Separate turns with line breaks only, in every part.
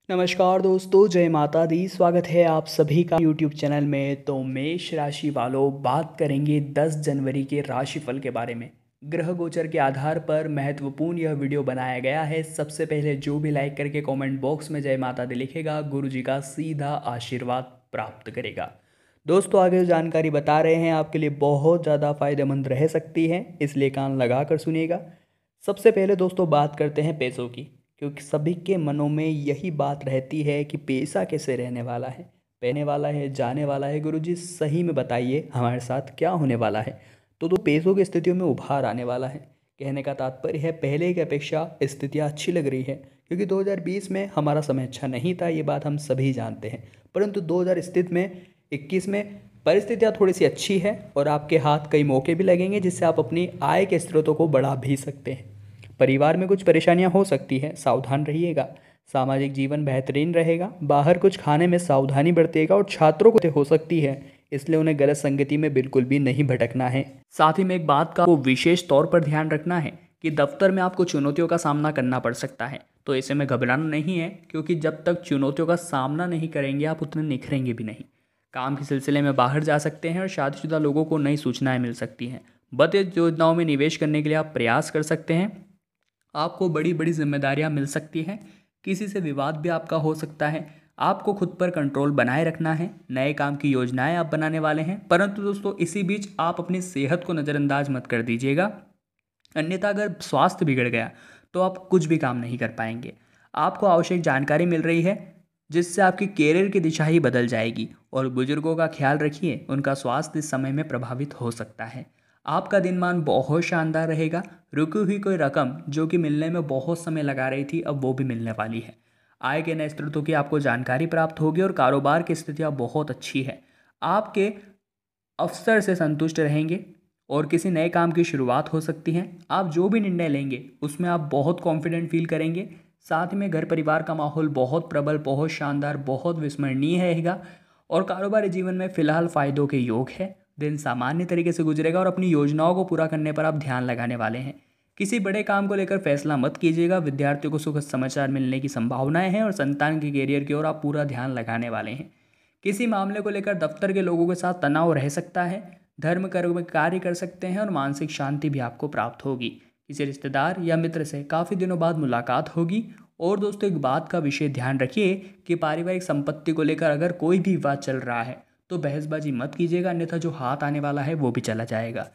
नमस्कार दोस्तों, जय माता दी। स्वागत है आप सभी का यूट्यूब चैनल में। तो मेष राशि वालों, बात करेंगे 10 जनवरी के राशिफल के बारे में। ग्रह गोचर के आधार पर महत्वपूर्ण यह वीडियो बनाया गया है। सबसे पहले जो भी लाइक करके कमेंट बॉक्स में जय माता दी लिखेगा, गुरु जी का सीधा आशीर्वाद प्राप्त करेगा। दोस्तों, आगे जो जानकारी बता रहे हैं आपके लिए बहुत ज़्यादा फायदेमंद रह सकती है, इसलिए कान लगा कर सुनिएगा। सबसे पहले दोस्तों बात करते हैं पैसों की, क्योंकि सभी के मनों में यही बात रहती है कि पैसा कैसे रहने वाला है, पहने वाला है, जाने वाला है। गुरुजी सही में बताइए हमारे साथ क्या होने वाला है। तो पैसों की स्थितियों में उभार आने वाला है। कहने का तात्पर्य है पहले की अपेक्षा स्थितियाँ अच्छी लग रही है, क्योंकि 2020 में हमारा समय अच्छा नहीं था, ये बात हम सभी जानते हैं। परंतु 2021 में परिस्थितियाँ थोड़ी सी अच्छी है और आपके हाथ कई मौके भी लगेंगे, जिससे आप अपनी आय के स्रोतों को बढ़ा भी सकते हैं। परिवार में कुछ परेशानियां हो सकती है, सावधान रहिएगा। सामाजिक जीवन बेहतरीन रहेगा। बाहर कुछ खाने में सावधानी बरतिएगा और छात्रों को हो सकती है, इसलिए उन्हें गलत संगति में बिल्कुल भी नहीं भटकना है। साथ ही में एक बात का आपको विशेष तौर पर ध्यान रखना है कि दफ्तर में आपको चुनौतियों का सामना करना पड़ सकता है, तो ऐसे में घबराना नहीं है, क्योंकि जब तक चुनौतियों का सामना नहीं करेंगे आप उतने निखरेंगे भी नहीं। काम के सिलसिले में बाहर जा सकते हैं और शादीशुदा लोगों को नई सूचनाएं मिल सकती हैं। बचत योजनाओं में निवेश करने के लिए आप प्रयास कर सकते हैं। आपको बड़ी बड़ी जिम्मेदारियां मिल सकती हैं। किसी से विवाद भी आपका हो सकता है। आपको खुद पर कंट्रोल बनाए रखना है। नए काम की योजनाएं आप बनाने वाले हैं, परंतु दोस्तों इसी बीच आप अपनी सेहत को नज़रअंदाज मत कर दीजिएगा, अन्यथा अगर स्वास्थ्य बिगड़ गया तो आप कुछ भी काम नहीं कर पाएंगे। आपको आवश्यक जानकारी मिल रही है, जिससे आपकी कैरियर की दिशा ही बदल जाएगी। और बुजुर्गों का ख्याल रखिए, उनका स्वास्थ्य इस समय में प्रभावित हो सकता है। आपका दिनमान बहुत शानदार रहेगा। रुकी हुई कोई रकम जो कि मिलने में बहुत समय लगा रही थी, अब वो भी मिलने वाली है। आय के नए स्रोतों की आपको जानकारी प्राप्त होगी और कारोबार की स्थितियाँ बहुत अच्छी है। आपके अफसर से संतुष्ट रहेंगे और किसी नए काम की शुरुआत हो सकती है। आप जो भी निर्णय लेंगे उसमें आप बहुत कॉन्फिडेंट फील करेंगे। साथ में घर परिवार का माहौल बहुत प्रबल, बहुत शानदार, बहुत विस्मरणीय रहेगा। और कारोबारी जीवन में फिलहाल फायदों के योग है। दिन सामान्य तरीके से गुजरेगा और अपनी योजनाओं को पूरा करने पर आप ध्यान लगाने वाले हैं। किसी बड़े काम को लेकर फैसला मत कीजिएगा। विद्यार्थियों को सुखद समाचार मिलने की संभावनाएं हैं और संतान के कैरियर की ओर आप पूरा ध्यान लगाने वाले हैं। किसी मामले को लेकर दफ्तर के लोगों के साथ तनाव रह सकता है। धर्म कर्म में कार्य कर सकते हैं और मानसिक शांति भी आपको प्राप्त होगी। किसी रिश्तेदार या मित्र से काफ़ी दिनों बाद मुलाकात होगी। और दोस्तों एक बात का विशेष ध्यान रखिए कि पारिवारिक संपत्ति को लेकर अगर कोई भी विवाद चल रहा है तो बहसबाजी मत कीजिएगा, अन्यथा जो हाथ आने वाला है वो भी चला जाएगा।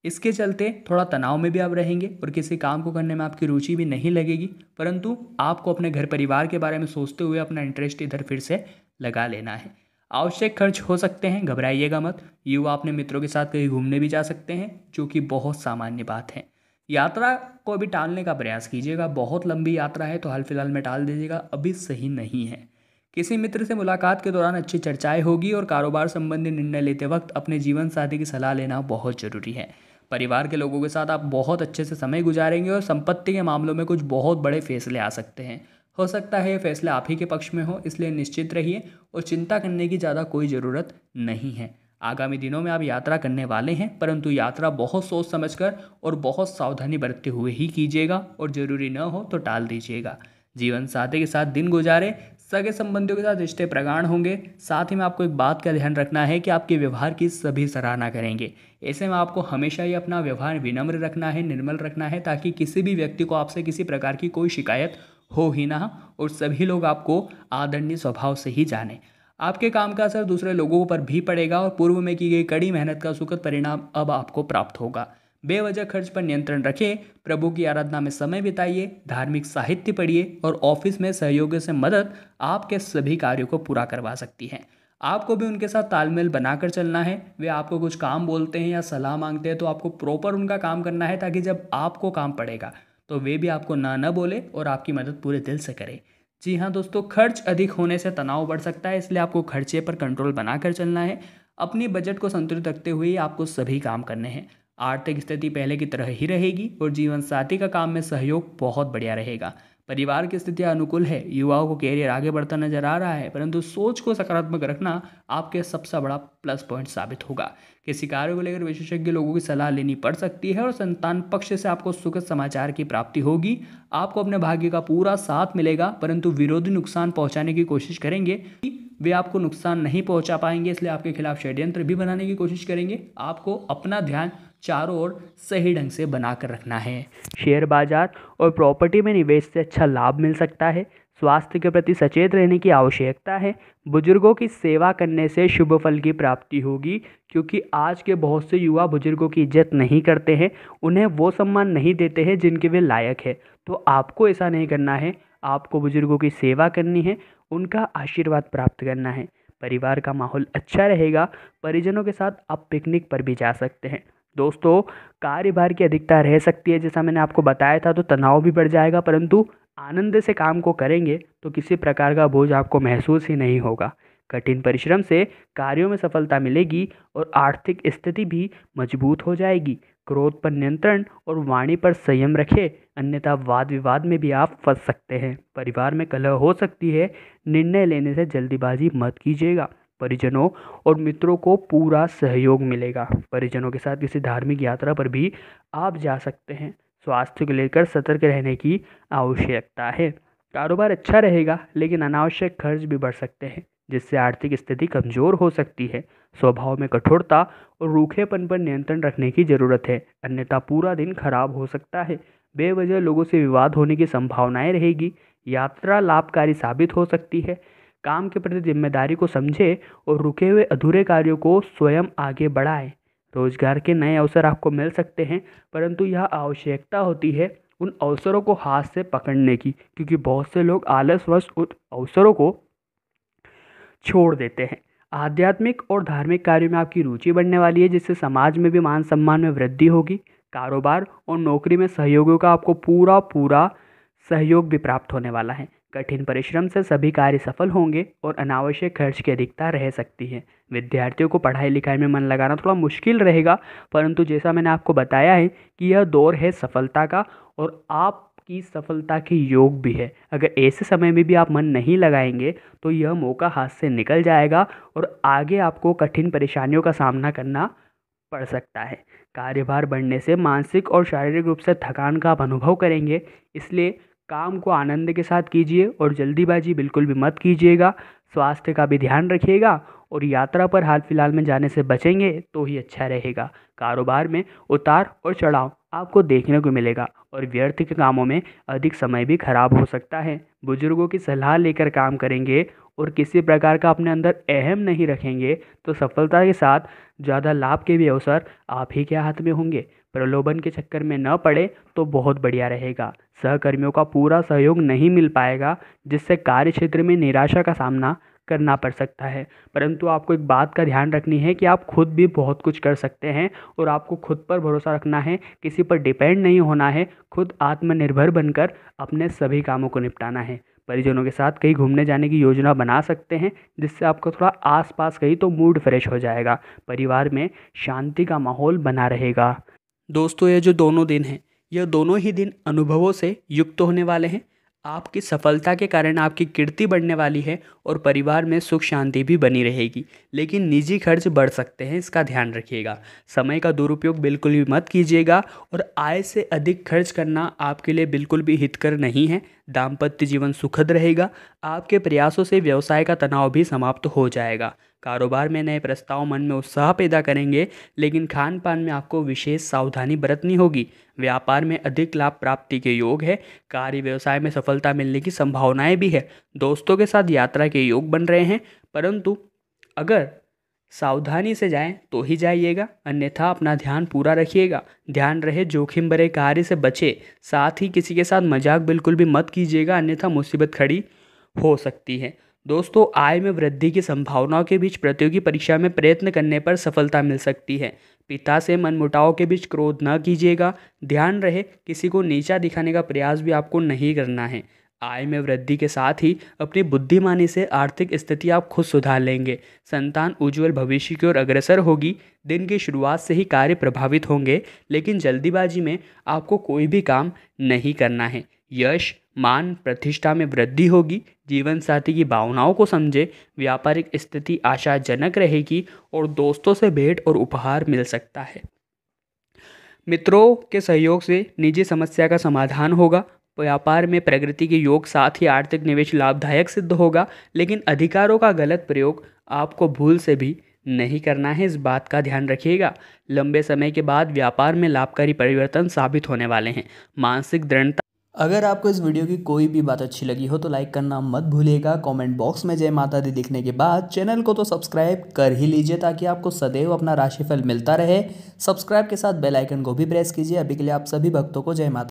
इसके चलते थोड़ा तनाव में भी आप रहेंगे और किसी काम को करने में आपकी रुचि भी नहीं लगेगी, परंतु आपको अपने घर परिवार के बारे में सोचते हुए अपना इंटरेस्ट इधर फिर से लगा लेना है। आवश्यक खर्च हो सकते हैं, घबराइएगा मत। युवा अपने मित्रों के साथ कहीं घूमने भी जा सकते हैं, जो कि बहुत सामान्य बात है। यात्रा को भी टालने का प्रयास कीजिएगा। बहुत लंबी यात्रा है तो हाल फिलहाल में टाल दीजिएगा, अभी सही नहीं है। किसी मित्र से मुलाकात के दौरान अच्छी चर्चाएं होगी और कारोबार संबंधी निर्णय लेते वक्त अपने जीवन साथी की सलाह लेना बहुत जरूरी है। परिवार के लोगों के साथ आप बहुत अच्छे से समय गुजारेंगे और संपत्ति के मामलों में कुछ बहुत बड़े फैसले आ सकते हैं। हो सकता है ये फैसला आप ही के पक्ष में हो, इसलिए निश्चित रहिए और चिंता करने की ज़्यादा कोई ज़रूरत नहीं है। आगामी दिनों में आप यात्रा करने वाले हैं, परंतु यात्रा बहुत सोच समझकर और बहुत सावधानी बरतते हुए ही कीजिएगा और ज़रूरी न हो तो टाल दीजिएगा। जीवन साथी के साथ दिन गुजारे। सगे संबंधियों के साथ रिश्ते प्रगाढ़ होंगे। साथ ही में आपको एक बात का ध्यान रखना है कि आपके व्यवहार की सभी सराहना करेंगे। ऐसे में आपको हमेशा ही अपना व्यवहार विनम्र रखना है, निर्मल रखना है, ताकि किसी भी व्यक्ति को आपसे किसी प्रकार की कोई शिकायत हो ही ना और सभी लोग आपको आदरणीय स्वभाव से ही जाने। आपके काम का असर दूसरे लोगों पर भी पड़ेगा और पूर्व में की गई कड़ी मेहनत का सुखद परिणाम अब आपको प्राप्त होगा। बेवजह खर्च पर नियंत्रण रखें। प्रभु की आराधना में समय बिताइए, धार्मिक साहित्य पढ़िए और ऑफिस में सहयोगियों से मदद आपके सभी कार्यों को पूरा करवा सकती है। आपको भी उनके साथ तालमेल बनाकर चलना है। वे आपको कुछ काम बोलते हैं या सलाह मांगते हैं तो आपको प्रॉपर उनका काम करना है, ताकि जब आपको काम पड़ेगा तो वे भी आपको ना बोले और आपकी मदद पूरे दिल से करें। जी हाँ दोस्तों, खर्च अधिक होने से तनाव बढ़ सकता है, इसलिए आपको खर्चे पर कंट्रोल बनाकर चलना है। अपनी बजट को संतुलित रखते हुए आपको सभी काम करने हैं। आर्थिक स्थिति पहले की तरह ही रहेगी और जीवन साथी का काम में सहयोग बहुत बढ़िया रहेगा। परिवार की स्थितियां अनुकूल है, युवाओं को कैरियर आगे बढ़ता नजर आ रहा है, परंतु सोच को सकारात्मक रखना आपके सबसे बड़ा प्लस पॉइंट साबित होगा। किसी कार्य को लेकर विशेषज्ञ लोगों की सलाह लेनी पड़ सकती है और संतान पक्ष से आपको सुखद समाचार की प्राप्ति होगी। आपको अपने भाग्य का पूरा साथ मिलेगा, परंतु विरोधी नुकसान पहुंचाने की कोशिश करेंगे, वे आपको नुकसान नहीं पहुंचा पाएंगे, इसलिए आपके खिलाफ षड्यंत्र भी बनाने की कोशिश करेंगे। आपको अपना ध्यान चारों ओर सही ढंग से बनाकर रखना है। शेयर बाजार और प्रॉपर्टी में निवेश से अच्छा लाभ मिल सकता है। स्वास्थ्य के प्रति सचेत रहने की आवश्यकता है। बुजुर्गों की सेवा करने से शुभ फल की प्राप्ति होगी, क्योंकि आज के बहुत से युवा बुजुर्गों की इज्जत नहीं करते हैं, उन्हें वो सम्मान नहीं देते हैं जिनके वे लायक है। तो आपको ऐसा नहीं करना है, आपको बुजुर्गों की सेवा करनी है, उनका आशीर्वाद प्राप्त करना है। परिवार का माहौल अच्छा रहेगा। परिजनों के साथ आप पिकनिक पर भी जा सकते हैं। दोस्तों, कार्यभार की अधिकता रह सकती है, जैसा मैंने आपको बताया था, तो तनाव भी बढ़ जाएगा, परंतु आनंद से काम को करेंगे तो किसी प्रकार का बोझ आपको महसूस ही नहीं होगा। कठिन परिश्रम से कार्यों में सफलता मिलेगी और आर्थिक स्थिति भी मजबूत हो जाएगी। क्रोध पर नियंत्रण और वाणी पर संयम रखें, अन्यथा वाद विवाद में भी आप फंस सकते हैं। परिवार में कलह हो सकती है, निर्णय लेने से जल्दीबाजी मत कीजिएगा। परिजनों और मित्रों को पूरा सहयोग मिलेगा। परिजनों के साथ किसी धार्मिक यात्रा पर भी आप जा सकते हैं। स्वास्थ्य को लेकर सतर्क रहने की आवश्यकता है। कारोबार अच्छा रहेगा, लेकिन अनावश्यक खर्च भी बढ़ सकते हैं, जिससे आर्थिक स्थिति कमजोर हो सकती है। स्वभाव में कठोरता और रूखेपन पर नियंत्रण रखने की जरूरत है, अन्यथा पूरा दिन खराब हो सकता है। बेवजह लोगों से विवाद होने की संभावनाएं रहेगी। यात्रा लाभकारी साबित हो सकती है। काम के प्रति जिम्मेदारी को समझें और रुके हुए अधूरे कार्यों को स्वयं आगे बढ़ाएं। रोजगार के नए अवसर आपको मिल सकते हैं, परंतु यह आवश्यकता होती है उन अवसरों को हाथ से पकड़ने की, क्योंकि बहुत से लोग आलसवश उन अवसरों को छोड़ देते हैं। आध्यात्मिक और धार्मिक कार्यों में आपकी रुचि बढ़ने वाली है, जिससे समाज में भी मान सम्मान में वृद्धि होगी। कारोबार और नौकरी में सहयोगियों का आपको पूरा सहयोग भी प्राप्त होने वाला है। कठिन परिश्रम से सभी कार्य सफल होंगे और अनावश्यक खर्च की अधिकता रह सकती है। विद्यार्थियों को पढ़ाई लिखाई में मन लगाना थोड़ा मुश्किल रहेगा, परंतु जैसा मैंने आपको बताया है कि यह दौर है सफलता का और आपकी सफलता के योग भी है। अगर ऐसे समय में भी आप मन नहीं लगाएंगे तो यह मौका हाथ से निकल जाएगा और आगे आपको कठिन परेशानियों का सामना करना पड़ सकता है। कार्यभार बढ़ने से मानसिक और शारीरिक रूप से थकान का आप अनुभव करेंगे, इसलिए काम को आनंद के साथ कीजिए और जल्दीबाजी बिल्कुल भी मत कीजिएगा। स्वास्थ्य का भी ध्यान रखिएगा और यात्रा पर हाल फिलहाल में जाने से बचेंगे तो ही अच्छा रहेगा। कारोबार में उतार और चढ़ाव आपको देखने को मिलेगा और व्यर्थ के कामों में अधिक समय भी खराब हो सकता है। बुजुर्गों की सलाह लेकर काम करेंगे और किसी प्रकार का अपने अंदर अहम नहीं रखेंगे तो सफलता के साथ ज़्यादा लाभ के भी अवसर आप ही के हाथ में होंगे। प्रलोभन के चक्कर में न पड़े तो बहुत बढ़िया रहेगा। सहकर्मियों का पूरा सहयोग नहीं मिल पाएगा, जिससे कार्य क्षेत्र में निराशा का सामना करना पड़ सकता है। परंतु आपको एक बात का ध्यान रखनी है कि आप खुद भी बहुत कुछ कर सकते हैं और आपको खुद पर भरोसा रखना है, किसी पर डिपेंड नहीं होना है। खुद आत्मनिर्भर बनकर अपने सभी कामों को निपटाना है। परिजनों के साथ कहीं घूमने जाने की योजना बना सकते हैं, जिससे आपको थोड़ा आसपास कहीं तो मूड फ्रेश हो जाएगा। परिवार में शांति का माहौल बना रहेगा। दोस्तों, ये जो दोनों दिन हैं, यह दोनों ही दिन अनुभवों से युक्त होने वाले हैं। आपकी सफलता के कारण आपकी कीर्ति बढ़ने वाली है और परिवार में सुख शांति भी बनी रहेगी, लेकिन निजी खर्च बढ़ सकते हैं, इसका ध्यान रखिएगा। समय का दुरुपयोग बिल्कुल भी मत कीजिएगा और आय से अधिक खर्च करना आपके लिए बिल्कुल भी हितकर नहीं है। दाम्पत्य जीवन सुखद रहेगा। आपके प्रयासों से व्यवसाय का तनाव भी समाप्त हो जाएगा। कारोबार में नए प्रस्ताव मन में उत्साह पैदा करेंगे, लेकिन खान पान में आपको विशेष सावधानी बरतनी होगी। व्यापार में अधिक लाभ प्राप्ति के योग है। कार्य व्यवसाय में सफलता मिलने की संभावनाएं भी है। दोस्तों के साथ यात्रा के योग बन रहे हैं, परंतु अगर सावधानी से जाएं तो ही जाइएगा, अन्यथा अपना ध्यान पूरा रखिएगा। ध्यान रहे जोखिम भरे कार्य से बचे। साथ ही किसी के साथ मजाक बिल्कुल भी मत कीजिएगा, अन्यथा मुसीबत खड़ी हो सकती है। दोस्तों, आय में वृद्धि की संभावनाओं के बीच प्रतियोगी परीक्षा में प्रयत्न करने पर सफलता मिल सकती है। पिता से मनमुटाव के बीच क्रोध न कीजिएगा। ध्यान रहे किसी को नीचा दिखाने का प्रयास भी आपको नहीं करना है। आय में वृद्धि के साथ ही अपनी बुद्धिमानी से आर्थिक स्थिति आप खुद सुधार लेंगे। संतान उज्जवल भविष्य की ओर अग्रसर होगी। दिन की शुरुआत से ही कार्य प्रभावित होंगे, लेकिन जल्दीबाजी में आपको कोई भी काम नहीं करना है। यश, मान प्रतिष्ठा में वृद्धि होगी, जीवन साथी की भावनाओं को समझे, व्यापारिक स्थिति आशाजनक रहेगी और दोस्तों से भेंट और उपहार मिल सकता है। मित्रों के सहयोग से निजी समस्या का समाधान होगा। व्यापार में प्रगति के योग, साथ ही आर्थिक निवेश लाभदायक सिद्ध होगा, लेकिन अधिकारों का गलत प्रयोग आपको भूल से भी नहीं करना है, इस बात का ध्यान रखिएगा। लंबे समय के बाद व्यापार में लाभकारी परिवर्तन साबित होने वाले हैं। मानसिक दृढ़ता। अगर आपको इस वीडियो की कोई भी बात अच्छी लगी हो तो लाइक करना मत भूलिएगा। कमेंट बॉक्स में जय माता दी लिखने के बाद चैनल को तो सब्सक्राइब कर ही लीजिए, ताकि आपको सदैव अपना राशिफल मिलता रहे। सब्सक्राइब के साथ बेल आइकन को भी प्रेस कीजिए। अभी के लिए आप सभी भक्तों को जय माता।